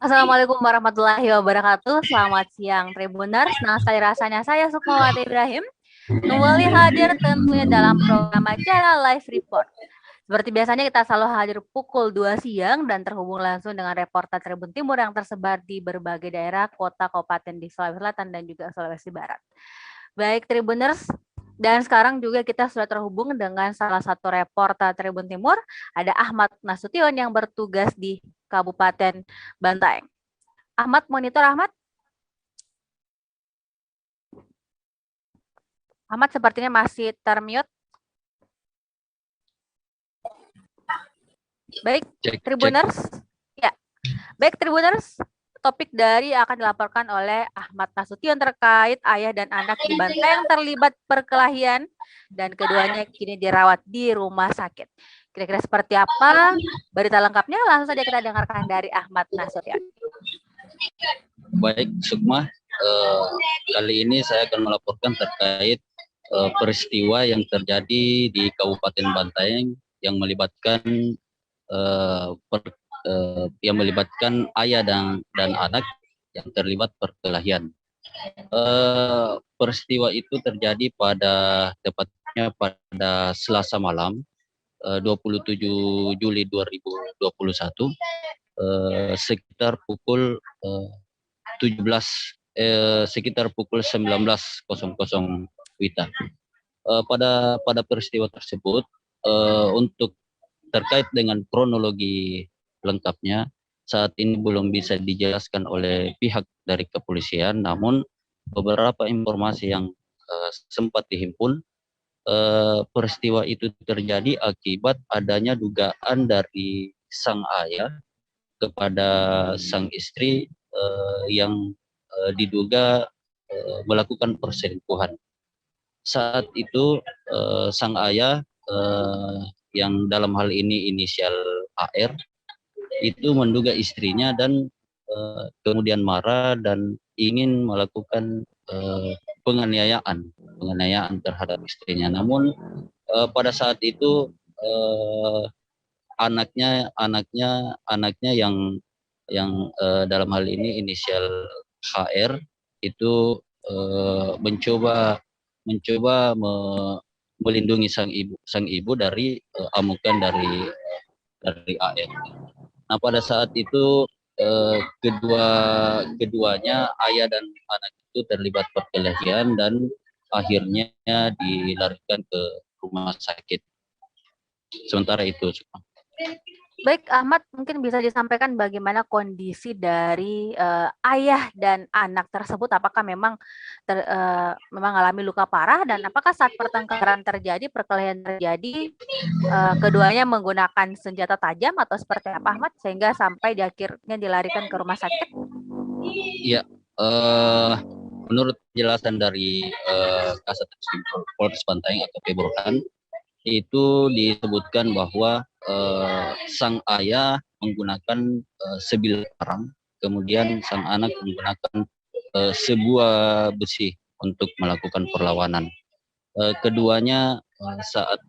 Assalamualaikum warahmatullahi wabarakatuh. Selamat siang Tribuners. Senang sekali rasanya saya Sukmawati Ibrahim kembali hadir tentunya dalam program acara Live Report. Seperti biasanya kita selalu hadir pukul 2 siang dan terhubung langsung dengan reporter Tribun Timur yang tersebar di berbagai daerah, kota, kabupaten di Sulawesi Selatan dan juga Sulawesi Barat. Baik Tribuners, dan sekarang juga kita sudah terhubung dengan salah satu reporter Tribun Timur, ada Ahmad Nasution yang bertugas di Kabupaten Bantaeng. Ahmad, monitor Ahmad. Ahmad sepertinya masih termute. Baik, Tribuners. Ya, baik Tribuners. Topik dari akan dilaporkan oleh Ahmad Nasution terkait ayah dan anak di Bantaeng terlibat perkelahian dan keduanya kini dirawat di rumah sakit. Kira-kira seperti apa berita lengkapnya? Langsung saja kita dengarkan dari Ahmad Nasution. Baik, Sukma. Kali ini saya akan melaporkan terkait peristiwa yang terjadi di Kabupaten Bantaeng yang melibatkan ayah dan anak yang terlibat perkelahian. Peristiwa itu terjadi tepatnya pada Selasa malam, 27 Juli 2021, sekitar pukul 19.00 WITA. Pada peristiwa tersebut, untuk terkait dengan kronologi lengkapnya, saat ini belum bisa dijelaskan oleh pihak dari kepolisian, namun beberapa informasi yang sempat dihimpun, peristiwa itu terjadi akibat adanya dugaan dari sang ayah kepada sang istri yang diduga melakukan perselingkuhan. Saat itu sang ayah yang dalam hal ini inisial AR itu menduga istrinya dan kemudian marah dan ingin melakukan penganiayaan terhadap istrinya. Namun pada saat itu anaknya yang dalam hal ini inisial HR itu mencoba melindungi sang ibu dari amukan dari AR. Nah, pada saat itu keduanya ayah dan anak itu terlibat perkelahian dan akhirnya dilarikan ke rumah sakit. Sementara itu. Baik, Ahmad, mungkin bisa disampaikan bagaimana kondisi dari ayah dan anak tersebut. Apakah memang mengalami luka parah dan apakah saat pertengkaran terjadi, perkelahian terjadi, keduanya menggunakan senjata tajam atau seperti apa, Ahmad, sehingga sampai akhirnya dilarikan ke rumah sakit? Iya, menurut penjelasan dari Kasat Polres Bantaeng atau Burhan, itu disebutkan bahwa sang ayah menggunakan sebilah parang, kemudian sang anak menggunakan sebuah besi untuk melakukan perlawanan. Keduanya saat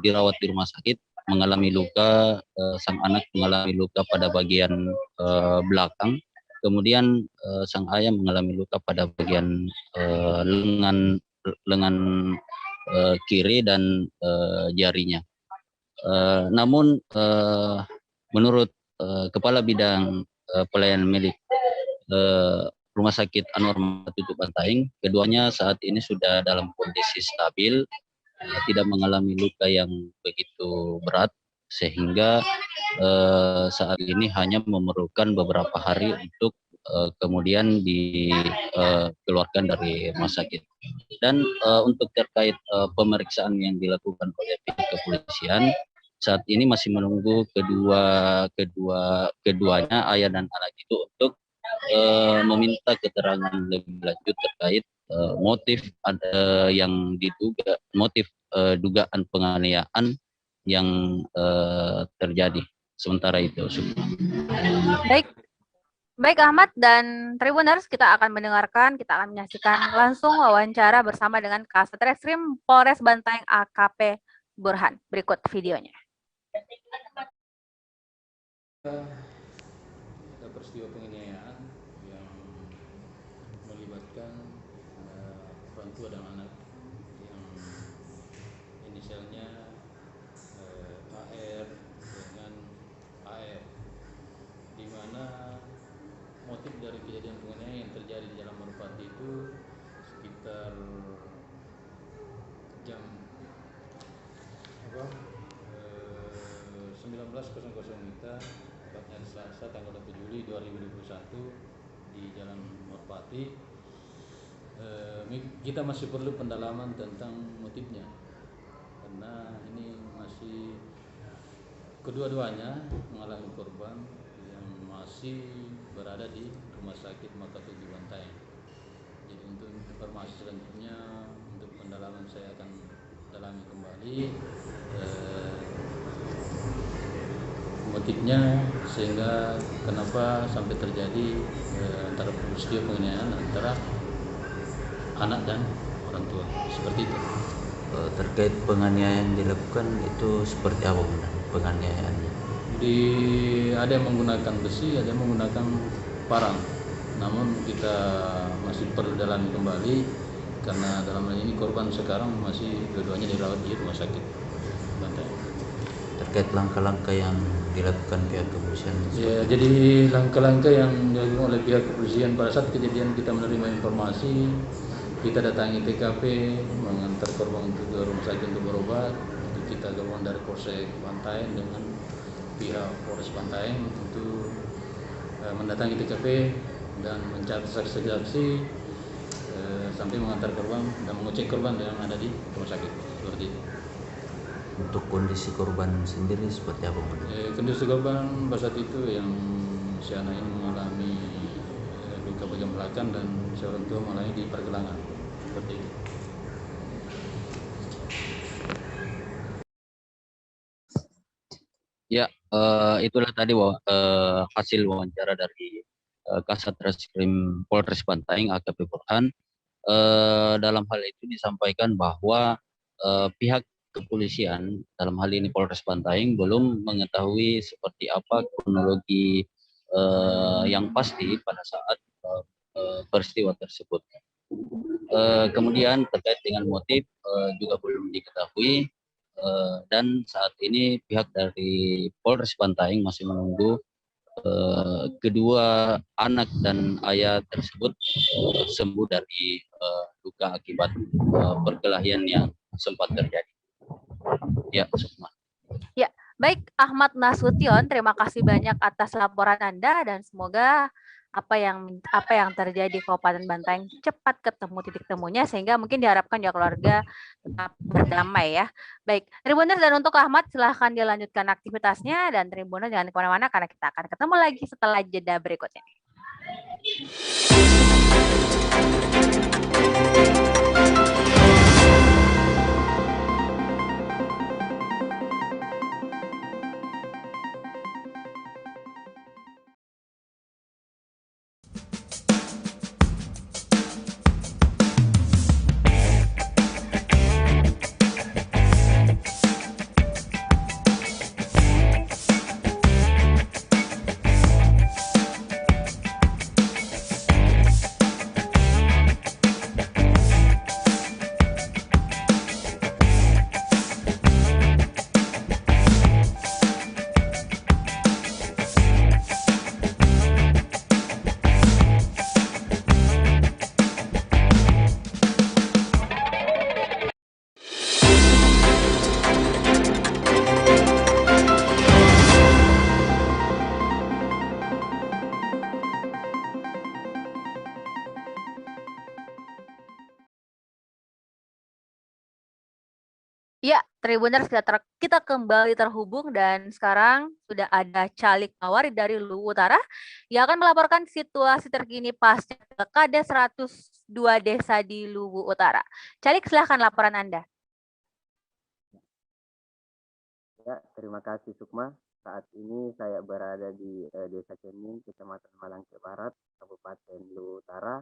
dirawat di rumah sakit mengalami luka, sang anak mengalami luka pada bagian belakang, kemudian sang ayah mengalami luka pada bagian lengan kiri dan jarinya. Namun menurut Kepala Bidang Pelayanan Medik Rumah Sakit Anwar Matutu Bantaeng, keduanya saat ini sudah dalam kondisi stabil, tidak mengalami luka yang begitu berat, sehingga saat ini hanya memerlukan beberapa hari untuk kemudian dikeluarkan dari rumah sakit. Dan untuk terkait pemeriksaan yang dilakukan oleh pihak kepolisian, saat ini masih menunggu keduanya ayah dan anak itu untuk meminta keterangan lebih lanjut terkait motif yang diduga dugaan penganiayaan yang terjadi. Sementara itu. Baik Ahmad dan Tribuners, kita akan menyaksikan langsung wawancara bersama dengan Kasat Reskrim Polres Bantaeng AKP Burhan. Berikut videonya. peristiwa penganiayaan yang melibatkan orang tua dan anak yang inisialnya AR dengan AR, di mana motif dari kejadian penganiayaan yang terjadi di Jalan Merpati itu sekitar jam 19.00 WITA, tepatnya Selasa tanggal 1 Juli 2021 di Jalan Merpati. Kita masih perlu pendalaman tentang motifnya, karena ini masih kedua-duanya mengalami korban yang masih berada di Rumah Sakit Makatugi Bantaeng. Jadi untuk informasi selanjutnya, untuk pendalaman saya akan dalami kembali motifnya, sehingga kenapa sampai terjadi antara peristiwa penganiayaan antara anak dan orang tua, seperti itu. Terkait penganiayaan dilakukan itu seperti apa penganiayaannya? Ada yang menggunakan besi, ada yang menggunakan parang. Namun kita masih perlu dalami kembali, karena dalam hal ini korban sekarang masih dua-duanya dirawat di Rumah Sakit Bantaeng. Terkait langkah-langkah yang dilakukan pihak kepolisian? Ya, jadi langkah-langkah yang dilakukan oleh pihak kepolisian pada saat kejadian, kita menerima informasi, kita datangi TKP, mengantar korban untuk ke rumah sakit untuk berobat. Kita gabungan dari Polsek Bantaeng dengan pihak Polres Bantaeng untuk mendatangi TKP dan mencari saksi-saksi sampai mengantar korban dan mengecek korban yang ada di rumah sakit, seperti itu. Untuk kondisi korban sendiri seperti apa? Kondisi korban pada saat itu yang si anak ini mengalami luka bagian belakang dan si orang tua mengalami di pergelangan, seperti itu. Ya, itulah tadi hasil wawancara dari Kasat Reskrim Polres Bantaeng AKP Burhan. Dalam hal itu disampaikan bahwa pihak kepolisian, dalam hal ini Polres Bantaeng, belum mengetahui seperti apa kronologi yang pasti pada saat peristiwa tersebut. Kemudian terkait dengan motif juga belum diketahui, dan saat ini pihak dari Polres Bantaeng masih menunggu kedua anak dan ayah tersebut sembuh dari luka akibat perkelahian yang sempat terjadi. Ya, Sukma. Ya, baik Ahmad Nasution, terima kasih banyak atas laporan Anda dan semoga apa yang terjadi di Kabupaten Bantaeng cepat ketemu titik temunya, sehingga mungkin diharapkan ya keluarga tetap berdamai ya. Baik, Tribuners, dan untuk Ahmad silahkan dilanjutkan aktivitasnya, dan Tribuners jangan kemana-mana karena kita akan ketemu lagi setelah jeda berikut ini. Ya, Tribuners, kita kembali terhubung dan sekarang sudah ada Calik Mawari dari Luwu Utara yang akan melaporkan situasi terkini pasca Pilkada 102 desa di Luwu Utara. Calik, silahkan laporan Anda. Ya, terima kasih Sukma. Saat ini saya berada di Desa Cening, Kecamatan Malangke Barat, Kabupaten Luwu Utara.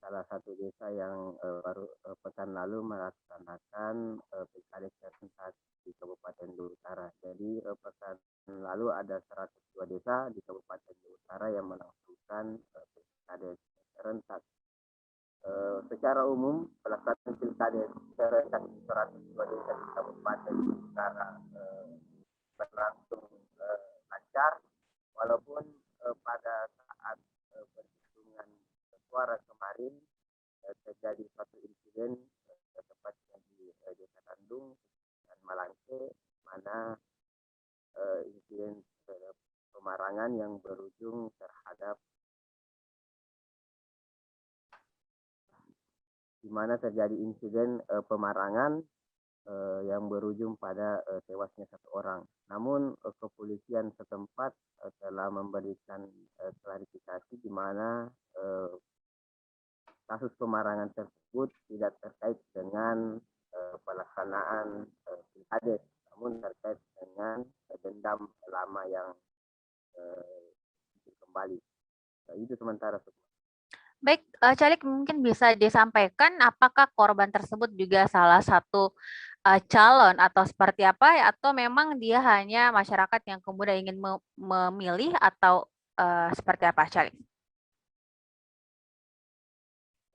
Salah satu desa yang baru pekan lalu melaksanakan pilkada serentak di Kabupaten Luwu Utara. Jadi pekan lalu ada 102 desa di Kabupaten Luwu Utara. Utara yang melangsungkan pilkada serentak. Secara umum pelaksanaan pilkada serentak di 102 desa di Kabupaten Utara berlangsung lancar, walaupun pada saat perhitungan suara kemarin terjadi satu insiden tepatnya di Desa Tandung dan Malangke, mana insiden pemarangan yang berujung terhadap di mana terjadi insiden pemarangan yang berujung pada tewasnya satu orang. Namun kepolisian setempat telah memberikan klarifikasi di mana kasus pemarangan tersebut tidak terkait dengan pelaksanaan pilkades, namun terkait dengan dendam lama yang kembali. Itu sementara. Baik, Calik mungkin bisa disampaikan apakah korban tersebut juga salah satu calon atau seperti apa, atau memang dia hanya masyarakat yang kemudian ingin memilih atau seperti apa, Calik?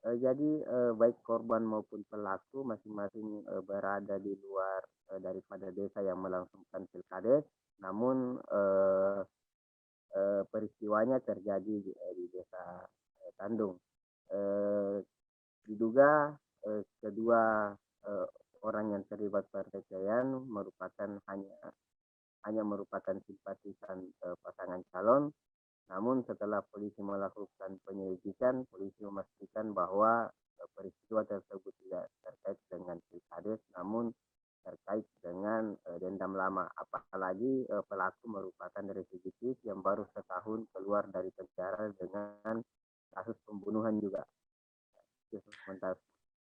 Jadi baik korban maupun pelaku masing-masing berada di luar daripada desa yang melangsungkan pilkades, namun peristiwanya terjadi di desa Tandung. Diduga kedua orang yang terlibat pertikaian merupakan hanya merupakan simpatisan pasangan calon. Namun setelah polisi melakukan penyelidikan, polisi memastikan bahwa peristiwa tersebut tidak terkait dengan pilkades, namun terkait dengan dendam lama. Apalagi pelaku merupakan residivis yang baru setahun keluar dari penjara dengan kasus pembunuhan juga.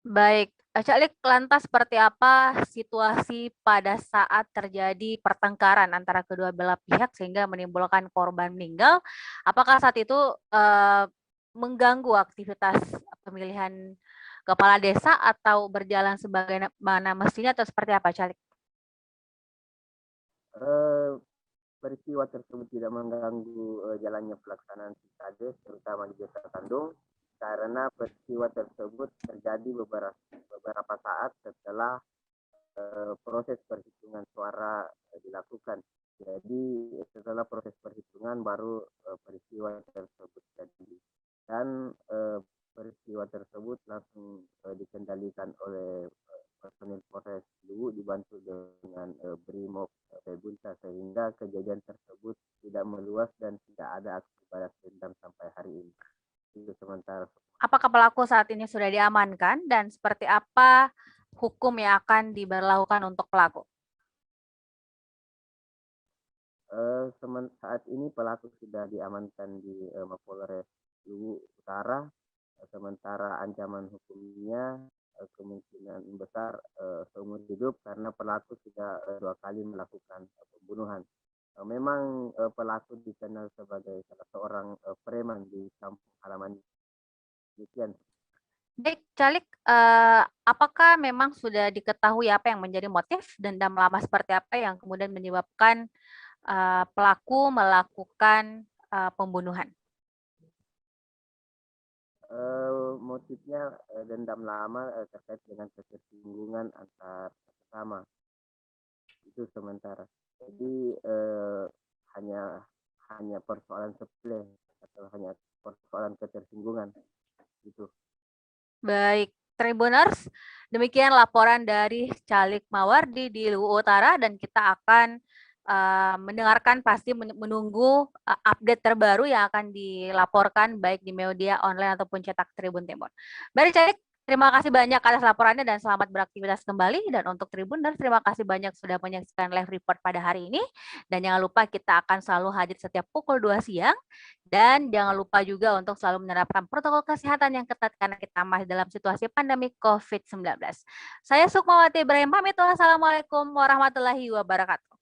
Baik, Calik, lantas seperti apa situasi pada saat terjadi pertengkaran antara kedua belah pihak sehingga menimbulkan korban meninggal? Apakah saat itu mengganggu aktivitas pemilihan kepala desa atau berjalan sebagaimana mestinya atau seperti apa, Calik? Peristiwa tersebut tidak mengganggu jalannya pelaksanaan pilkades, terutama di Desa Tandung, karena peristiwa tersebut terjadi beberapa saat setelah proses perhitungan suara dilakukan. Jadi setelah proses perhitungan baru peristiwa tersebut terjadi, dan peristiwa tersebut langsung dikendalikan oleh personil Polres Luwu dibantu dengan Brimob Pebunta, sehingga kejadian tersebut tidak meluas dan tidak ada aksi balas dendam sampai hari ini. Itu sementara. Apakah pelaku saat ini sudah diamankan dan seperti apa hukum yang akan diberlakukan untuk pelaku? Saat ini pelaku sudah diamankan di Mapolres Luwu Utara, sementara ancaman hukumnya kemungkinan besar seumur hidup karena pelaku sudah 2 kali melakukan pembunuhan. Memang pelaku dikenal sebagai salah seorang preman di kampung halaman. Demikian. Baik, Calik, apakah memang sudah diketahui apa yang menjadi motif dendam lama seperti apa yang kemudian menyebabkan pelaku melakukan pembunuhan? Motifnya dendam lama terkait dengan ketersinggungan antar sesama. Itu sementara. Jadi hanya persoalan sepele atau hanya persoalan ketersinggungan. Gitu. Baik, Tribuners, demikian laporan dari Calik Mawardi di Luwu Utara, dan kita akan mendengarkan, pasti menunggu update terbaru yang akan dilaporkan baik di media online ataupun cetak Tribun Timur. Baik, Calik, terima kasih banyak atas laporannya dan selamat beraktivitas kembali. Dan untuk Tribuners, terima kasih banyak sudah menyaksikan live report pada hari ini. Dan jangan lupa kita akan selalu hadir setiap pukul 2 siang. Dan jangan lupa juga untuk selalu menerapkan protokol kesehatan yang ketat karena kita masih dalam situasi pandemi COVID-19. Saya Sukmawati Ibrahim pamit. Wassalamualaikum warahmatullahi wabarakatuh.